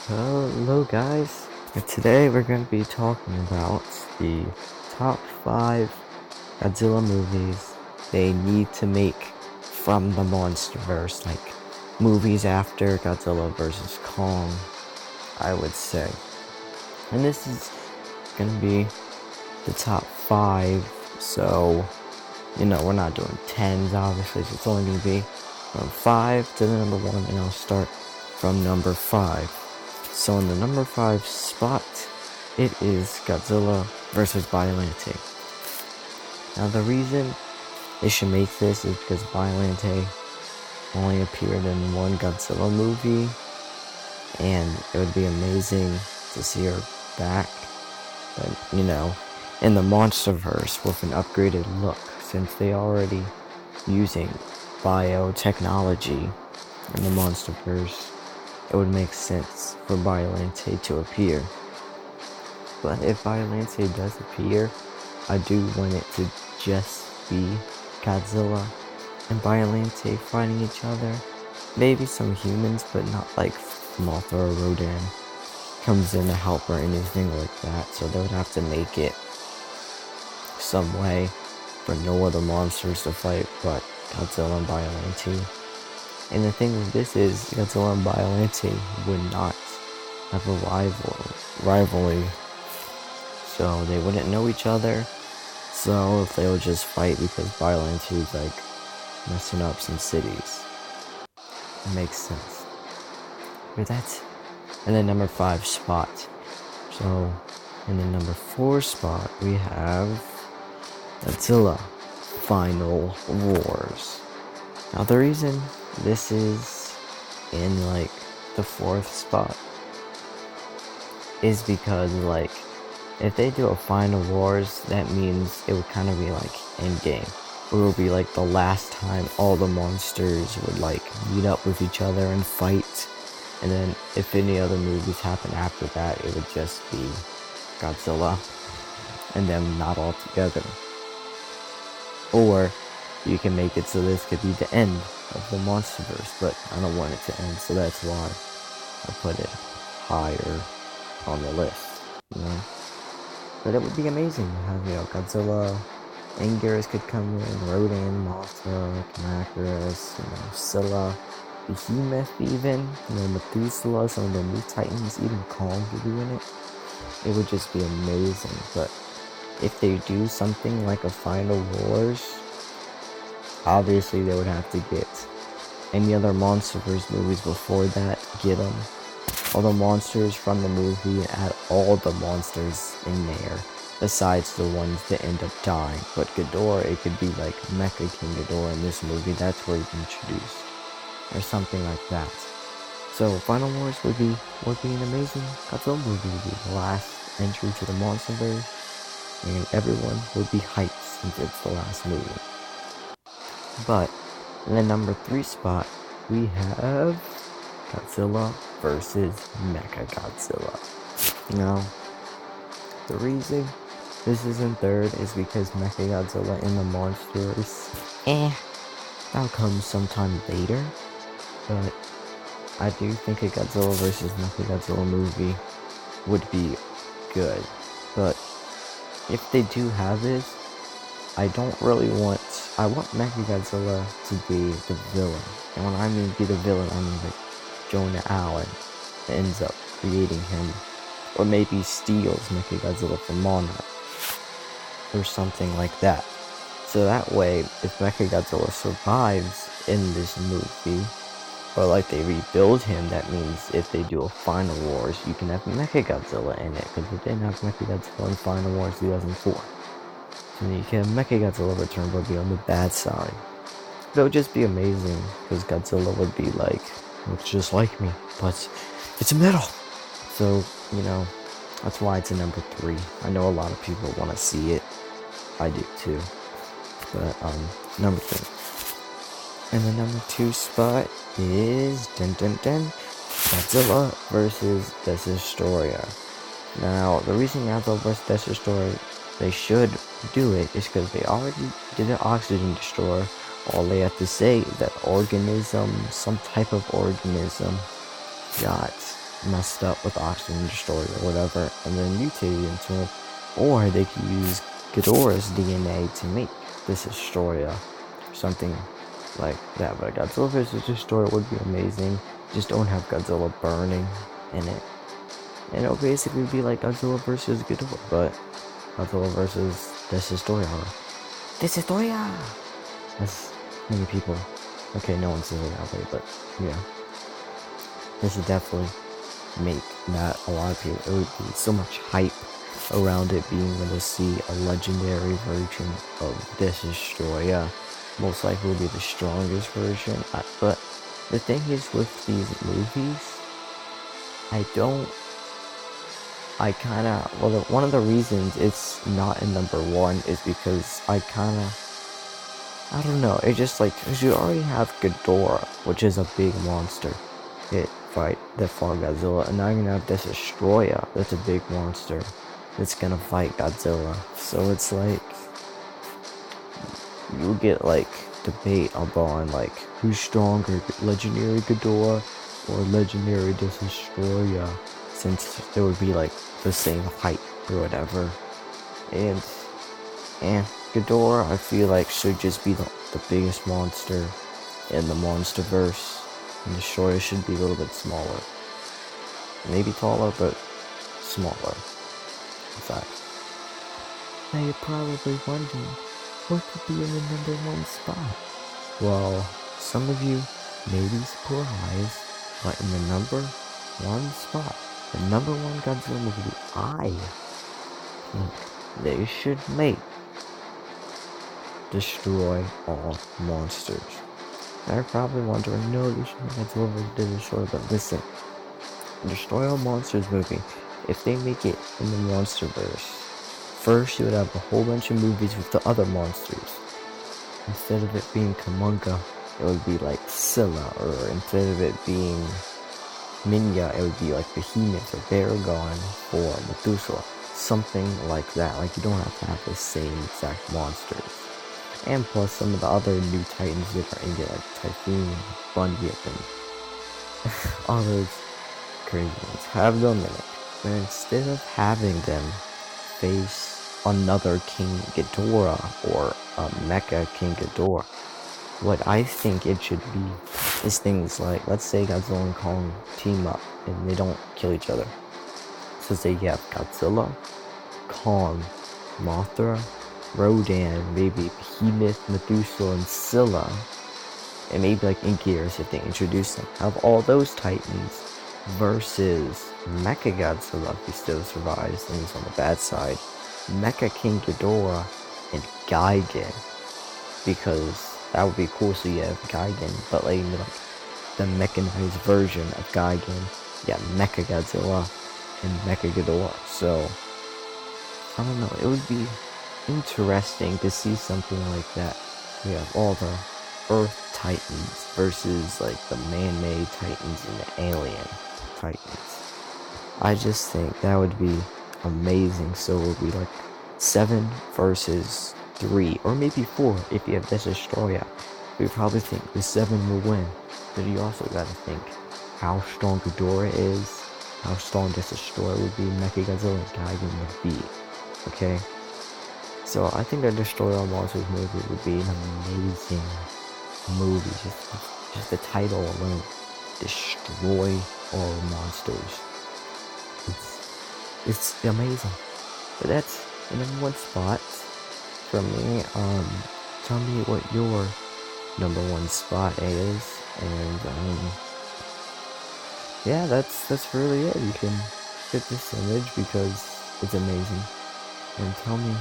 Hello guys, and today we're going to be talking about the top 5 Godzilla movies they need to make from the monsterverse, like movies after Godzilla vs. Kong, I would say. And this is going to be the top 5, so, we're not doing 10s obviously, so it's only going to be from 5 to the number 1, and I'll start from number 5. So in the number 5 spot, it is Godzilla vs. Biollante. Now the reason they should make this is because Biollante only appeared in one Godzilla movie, and it would be amazing to see her back, but in the monsterverse with an upgraded look, since they already using biotechnology in the monsterverse. It would make sense for Biollante to appear. But if Biollante does appear, I do want it to just be Godzilla and Biollante fighting each other. Maybe some humans, but not like Mothra or Rodan comes in to help or anything like that. So they would have to make it some way for no other monsters to fight but Godzilla and Biollante. And the thing with this is, Godzilla and Biollante would not have a rivalry, so they wouldn't know each other, so they would just fight because Biollante is like messing up some cities. It makes sense. But that's in the number 5 spot. So, in the number 4 spot, we have Godzilla Final Wars. Now the reason this is in like the 4th spot is because like if they do a Final Wars, that means it would kind of be like Endgame. It would be like the last time all the monsters would like meet up with each other and fight, and then if any other movies happen after that, it would just be Godzilla and them not all together. Or you can make it so this could be the end of the monsterverse, but I don't want it to end, so that's why I put it higher on the list, But it would be amazing to have, Godzilla, Anguirus could come in, Rodan, Mothra, Macross, Scylla, Behemoth even, Methuselah, some of the new Titans, even Kong could be in it. It would just be amazing, but if they do something like a Final Wars, obviously they would have to get any other Monsterverse movies before that, get them all the monsters from the movie and add all the monsters in there, besides the ones that end up dying. But Ghidorah, it could be like Mecha King Ghidorah in this movie, that's where he's introduced, or something like that. So Final Wars would be an amazing Godzilla movie, would be the last entry to the Monsterverse, and everyone would be hyped since it's the last movie. But in the number 3 spot, we have Godzilla vs. Mechagodzilla. Now, the reason this is in 3rd is because Mechagodzilla in the Monsterverse, that'll come sometime later, but I do think a Godzilla vs. Mechagodzilla movie would be good. But if they do have this, I want Mechagodzilla to be the villain. And when I mean be the villain, I mean like Jonah Allen ends up creating him. Or maybe steals Mechagodzilla from Monarch. Or something like that. So that way, if Mechagodzilla survives in this movie, or like they rebuild him, that means if they do a Final Wars, you can have Mechagodzilla in it. Because they didn't have Mechagodzilla in Final Wars 2004. So you can have Mechagodzilla return, but be on the bad side. But it would just be amazing, because Godzilla would be like, looks just like me, but it's metal. So, that's why it's a number 3. I know a lot of people want to see it. I do too. But, number 3. And the number 2 spot is Godzilla vs. Destroyer. Now, the reason Godzilla vs. Destroyer they should do it is because they already did an oxygen destroyer. All they have to say is that some type of organism got messed up with oxygen destroyer or whatever, and then mutated into him. Or they could use Ghidorah's DNA to make this destroyer, something like that. But Godzilla vs. Destroyer would be amazing. Just don't have Godzilla burning in it. And it'll basically be like Godzilla vs. Ghidorah, but Godzilla vs. Destroyer. Destroyer! That's many people. Okay, no one says it that way, but yeah. This would definitely make that a lot of people. It would be so much hype around it being able to see a legendary version of Destroyer. Most likely will be the strongest version. But the thing is with these movies, one of the reasons it's not in number 1 is because I don't know, it's just like, cause you already have Ghidorah, which is a big monster. That fought Godzilla, and now you're gonna have this Destroyer, that's a big monster, that's gonna fight Godzilla. So it's like, you'll get like, debate upon like, who's stronger, Legendary Ghidorah or Legendary Destroyer, since there would be like, the same height or whatever. And Ghidorah, I feel like, should just be the biggest monster in the monsterverse. And Destroyer should be a little bit smaller. Maybe taller, but smaller. In fact. Now you're probably wondering, what could be in the number 1 spot? Well, some of you may be surprised, but in the number 1 spot, the number 1 Godzilla movie, I think they should make Destroy All Monsters. Now you're probably wondering, no, they should make Godzilla vs. Destroy, but listen, Destroy All Monsters movie, if they make it in the Monsterverse, first you would have a whole bunch of movies with the other monsters. Instead of it being Kamunga, it would be like Scylla, or instead of it being Minya, it would be like Behemoth or Baragon or Methuselah. Something like that. Like, you don't have to have the same exact monsters. And plus some of the other new titans that are in it, like Typhoon, Bunyip, and all those crazy ones. Have them in it. But instead of having them face another King Ghidorah or a Mecha King Ghidorah, what I think it should be is things like, let's say Godzilla and Kong team up and they don't kill each other. So say you have Godzilla, Kong, Mothra, Rodan, maybe Behemoth, Methuselah, and Scylla, and maybe like in Gears if they introduce them. Have all those titans versus Mechagodzilla, if he still survives and he's on the bad side, Mecha King Ghidorah, and Gigan, because that would be cool. So you have Gigan, but like the mechanized version of Gigan, yeah, Mechagodzilla and Mechaghidorah. So I don't know, it would be interesting to see something like that. We have all the Earth Titans versus like the man-made Titans and the alien Titans. I just think that would be amazing. So it would be like 7 versus 3, or maybe 4 if you have this Destroyer. We probably think the 7 will win, but you also gotta think how strong Ghidorah is, how strong this Destroyer would be, Mechagodzilla and Gigan would be. Okay? So I think that Destroy All Monsters movie would be an amazing movie. Just the title alone, Destroy All Monsters. It's amazing. But that's the number 1 spot for me. Tell me what your number 1 spot is, and yeah, that's really it. You can get this image because it's amazing, and tell me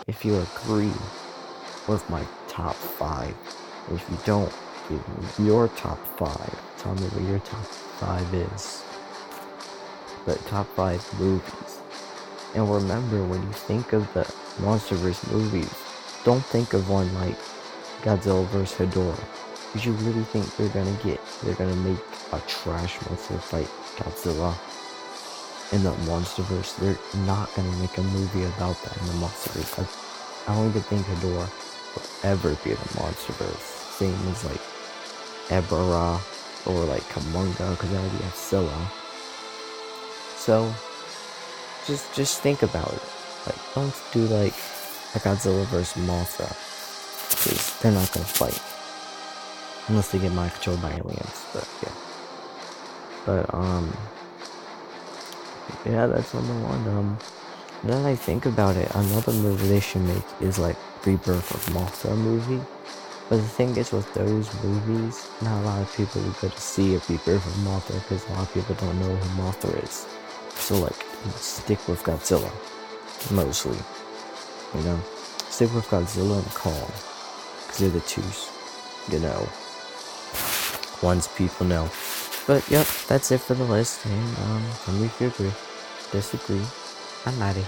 if you agree with my top 5. If you don't, give me your top 5. Tell me what your top 5 is. But top 5 movies. And remember, when you think of the Monsterverse movies, don't think of one like Godzilla vs. Ghidorah. Because you really think they're gonna make a trash monster fight Godzilla in the Monsterverse. They're not gonna make a movie about that in the Monsterverse. I don't even think Ghidorah will ever be in the Monsterverse. Same as like Ebera or like Kamunga, because I already have Scylla. So just think about it. Like, don't do like a Godzilla vs. Mothra, because they're not gonna fight unless they get mind controlled by aliens. But yeah, but yeah, that's number one. Now that I think about it, another movie they should make is like Rebirth of Mothra movie. But the thing is, with those movies, not a lot of people will go to see a Rebirth of Mothra because a lot of people don't know who Mothra is. So like, stick with Godzilla, mostly. You know, stick with Godzilla and Kong, because they're the two, ones people know. But yep, that's it for the list. And tell me if you agree, disagree. I'm out of here.